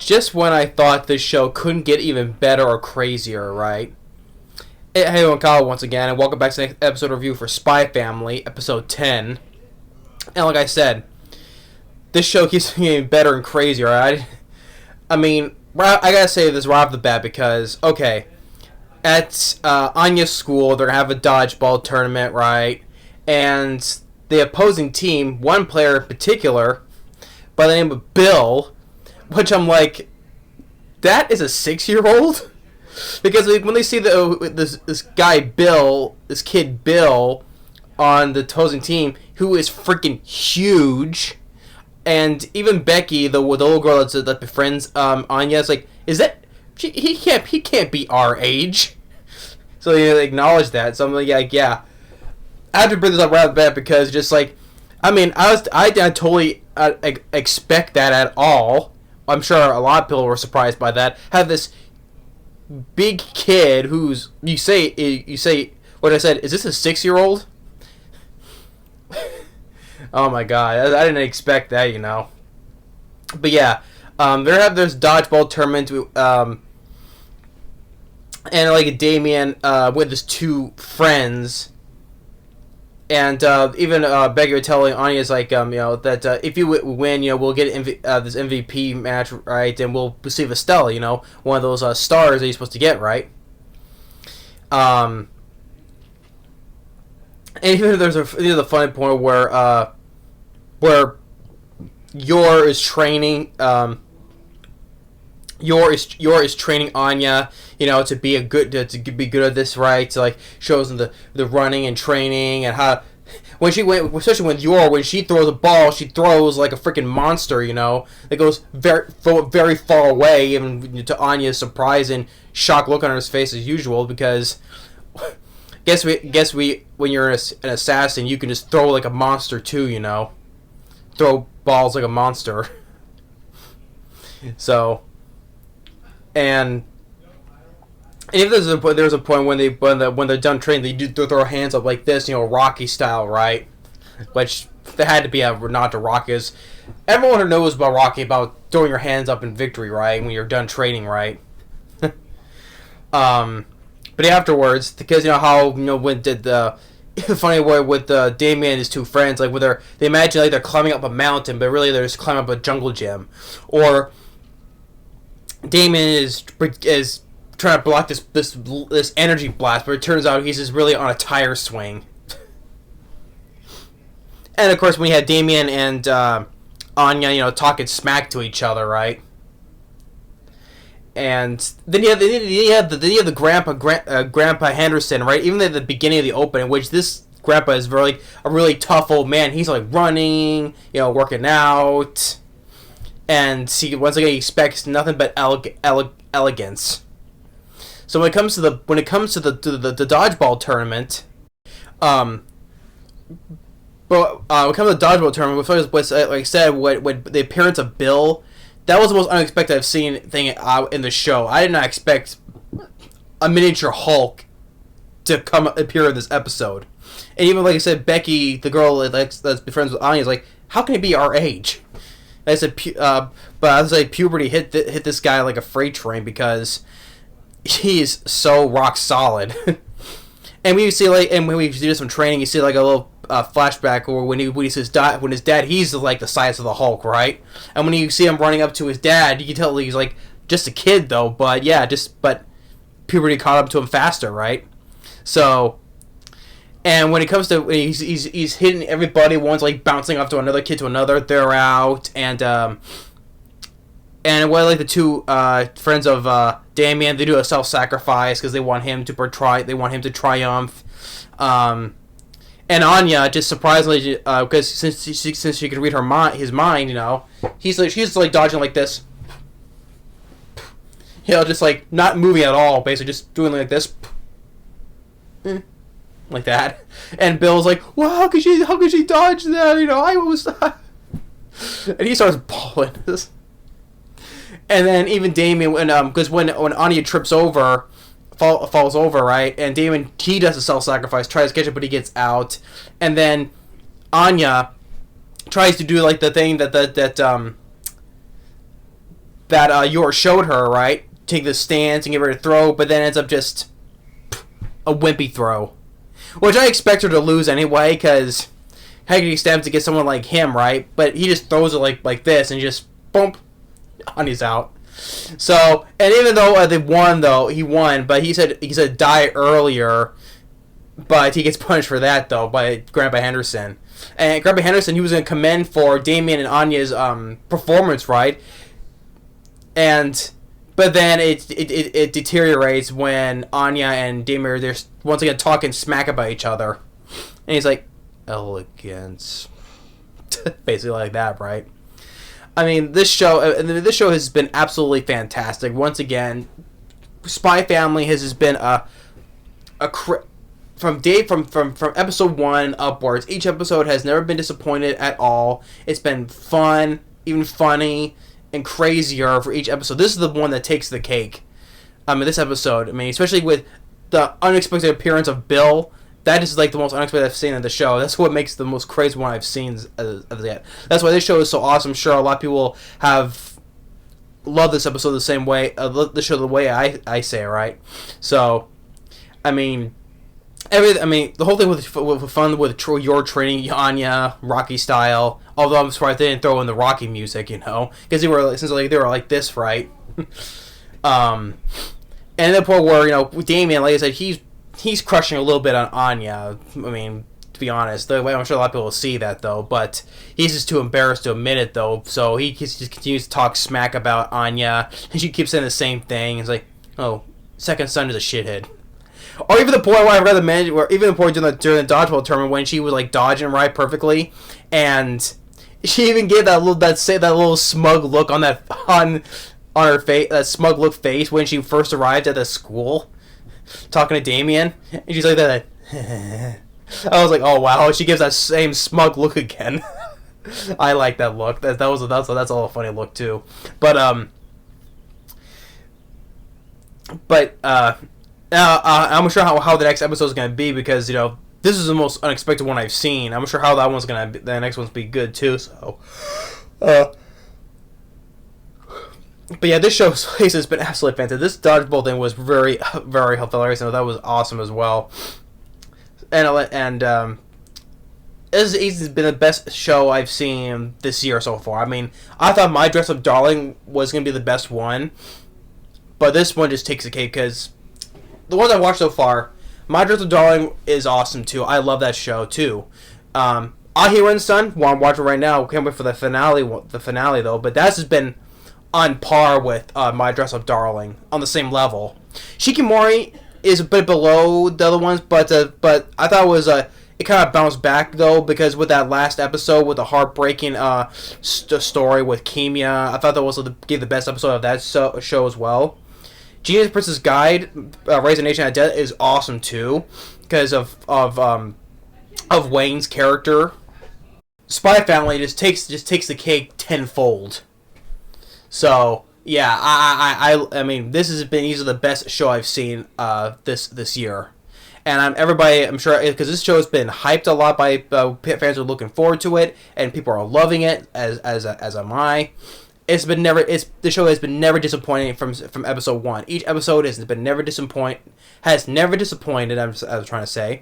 just when I thought this show couldn't get even better or crazier, right? Hey, everyone, Kyle once again, and welcome back to the next episode review for Spy Family, episode 10. And like I said, this show keeps getting better and crazier, right? I mean, I gotta say this right off the bat because, okay, at Anya's school, they're gonna have a dodgeball tournament, right? And the opposing team, one player in particular, by the name of Bill, which I'm like, that is a 6-year-old? Because when they see this guy Bill, this kid Bill, on the opposing team, who is freaking huge, and even Becky, the little girl that befriends Anya, is like, is that he can't be our age? So they acknowledge that. So I'm like, yeah, I have to bring this up right off the bat because just like, I mean, I didn't totally expect that at all. I'm sure a lot of people were surprised by that. Have this big kid who's you say what I said, is this a 6-year-old? Oh my god, I didn't expect that, you know. But yeah, they have this dodgeball tournament, and like Damien with his two friends, and even Becky was telling Anya's like you know that if you win, you know, we'll get this MVP match, right, and we'll receive a Stella, you know, one of those stars that you're supposed to get, right. And even there's a funny point where Yor is training Yor is training Anya, you know, to be good at this, right? To like shows them the running and training and how especially when Yor, when she throws a ball, she throws like a freaking monster, you know. It goes very far away, even to Anya's surprise and shocked look on her face as usual, because guess we when you're an assassin, you can just throw like a monster too, you know. Throw balls like a monster. So, and if there's a point when they're done training, they do throw their hands up like this, you know, Rocky style, right? Which there had to be a nod to Rocky, because everyone who knows about Rocky, about throwing your hands up in victory, right, when you're done training, right? But afterwards, because you know how, you know, when did the funny way with Damien and his two friends, like where they imagine like they're climbing up a mountain, but really they're just climbing up a jungle gym, or Damien is trying to block this energy blast, but it turns out he's just really on a tire swing. And of course, when you had Damien and Anya, you know, talking smack to each other, right? And then you have the Grandpa Henderson, right? Even at the beginning of the opening, which this Grandpa is a really tough old man. He's like running, you know, working out, and once again he expects nothing but elegance. So when it comes to the dodgeball tournament, but when it comes to the dodgeball tournament, like I said, with the appearance of Bill, that was the most unexpected I've seen thing in the show. I did not expect a miniature Hulk to appear in this episode. And even like I said, Becky, the girl that's friends with Anya, is like, how can he be our age? And I said, but I was like, puberty hit this guy like a freight train because he's so rock solid. And when we do some training, you see like a little flashback, or when he sees his dad, he's like the size of the Hulk, right? And when you see him running up to his dad, you can tell he's like just a kid though, but yeah, but puberty caught up to him faster, right? So, and when it comes to he's hitting everybody, one's like bouncing off to another kid to another, they're out, and like the two friends of Damien, they do a self-sacrifice because they want him to triumph. And Anya, just surprisingly, because since she could read his mind, you know, she's like dodging like this, you know, just like not moving at all, basically just doing like this, like that. And Bill's like, "Well, how could she dodge that? You know, I was," and he starts bawling. And then even Damien, because when Anya trips over. Falls over, right? And Damon, he does a self-sacrifice, tries to catch it, but he gets out. And then Anya tries to do like the thing that Yor showed her, right? Take the stance and get ready to throw, but then ends up just a wimpy throw. Which I expect her to lose anyway, because Haggerty stabs to get someone like him, right? But he just throws it like this and just, boom, Anya's out. So, and even though they won, though, he won, but he said die earlier, but he gets punished for that, though, by Grandpa Henderson. And Grandpa Henderson, he was going to commend for Damien and Anya's performance, right? But then it deteriorates when Anya and Damien, they're once again talking smack about each other. And he's like, elegance. Basically like that, right? I mean, this show has been absolutely fantastic. Once again, Spy Family has been from episode 1 upwards. Each episode has never been disappointed at all. It's been fun, even funny, and crazier for each episode. This is the one that takes the cake. This episode, especially with the unexpected appearance of Bill. That is like the most unexpected I've seen in the show. That's what makes the most crazy one I've seen as yet. That's why this show is so awesome. Sure, a lot of people have loved this episode the same way, the show the way I say, right? So, the whole thing with fun with your training Anya Rocky style. Although I'm surprised they didn't throw in the Rocky music, because they were like this, right? And the point where Damien, like I said, he's crushing a little bit on Anya. To be honest, I'm sure a lot of people will see that though, but he's just too embarrassed to admit it though. So he just continues to talk smack about Anya, and she keeps saying the same thing. It's like, oh, second son is a shithead. Or even the point where I read even the point during the dodgeball tournament when she was like dodging right perfectly, and she even gave that little smug look on her face, that smug look face when she first arrived at the school, talking to Damien, and she's like that. I was like, oh wow, she gives that same smug look again. I like that look. That's all a funny look too. But I'm sure how the next episode is going to be, because this is the most unexpected one I've seen. I'm sure how the next one's be good too. So, but yeah, this show has been absolutely fantastic. This dodgeball thing was very, very hilarious, and that was awesome as well. And this has been the best show I've seen this year so far. I thought My Dress Up Darling was going to be the best one, but this one just takes the cake, because the ones I watched so far, My Dress Up Darling is awesome too. I love that show too. Ahira and Son, well, I'm watching right now. Can't wait for the finale though. But that's just been on par with My Dress Up Darling, on the same level. Shikimori is a bit below the other ones, but I thought it kind of bounced back though, because with that last episode with the heartbreaking story with Kimia, I thought that was gave the best episode of that show as well. Genius Prince's Guide, Raising a Nation at Death is awesome too, because of Wayne's character. Spy Family just takes the cake tenfold. So yeah, I mean, this has been easily the best show I've seen this year, and I'm sure, because this show has been hyped a lot by fans are looking forward to it, and people are loving it as am I. The show has been never disappointing from episode 1. Each episode has never disappointed. I was trying to say,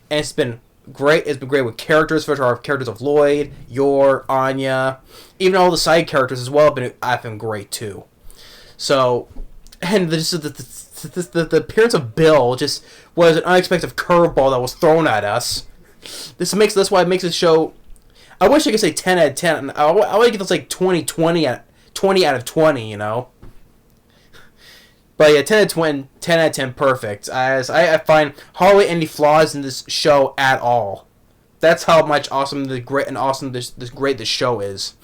and it's been great. It's been great with characters, which are characters of Lloyd, Yor, Anya, even all the side characters as well. Have been great too. So, and the appearance of Bill just was an unexpected curveball that was thrown at us. That's why it makes this show. I wish I could say 10 out of 10. I would give this like 20 out of 20, But yeah, 10 out of 10 perfect. As I find hardly any flaws in this show at all. That's how much great this show is.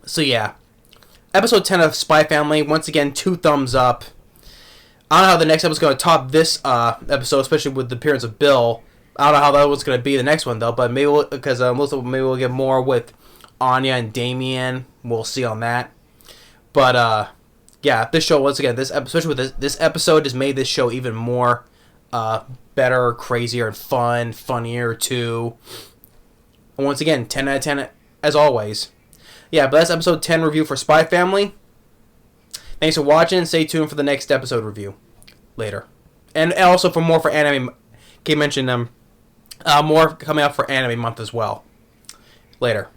So yeah. Episode 10 of Spy Family, once again, 2 thumbs up. I don't know how the next episode is going to top this episode, especially with the appearance of Bill. I don't know how that was going to be the next one, though, but maybe maybe we'll get more with Anya and Damien. We'll see on that. But, yeah, this show, once again, especially with this episode, just made this show even more better, crazier, and funnier, too. And once again, 10 out of 10, as always. Yeah, but that's episode 10 review for Spy Family. Thanks for watching. Stay tuned for the next episode review. Later. And also for more for anime. Kate mentioned more coming up for anime month as well. Later.